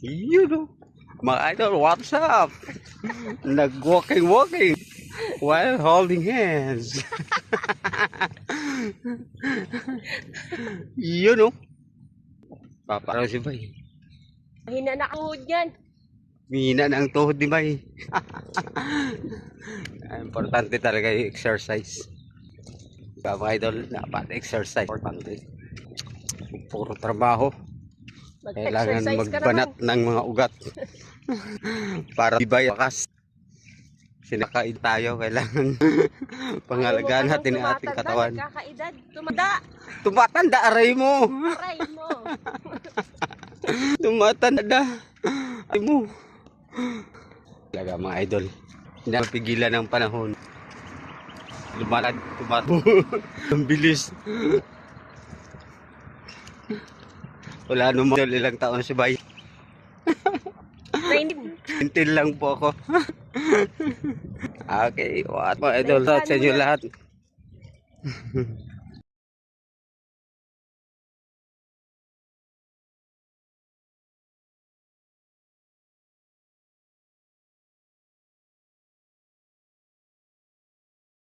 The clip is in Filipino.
You know, mga idol, what's up? Nag-walking while holding hands. You know, paparaw si Bay. Hina na ako dyan. Mihina na ang tuhod ni Bay. Importante talaga yung exercise. Mga idol, dapat exercise. Importante. Puro trabaho. Kailangan Mag-exercise ka magbanat naman. ng mga ugat. Para ibay wakas. Sinakain tayo, kailangan pangalagaan natin ang ating katawan. Nagkakaedad. Tumanda. Tumatanda, aray mo. Aray mo. Tumatanda. Aray mo. Talaga mga idol. Hindi na mapigilan ng panahon. Lumalad, tumato. Ang bilis. Wala naman ilang taon si Bay. 19. 19 lang po ako. Okay, what mga idol, sa inyo lahat.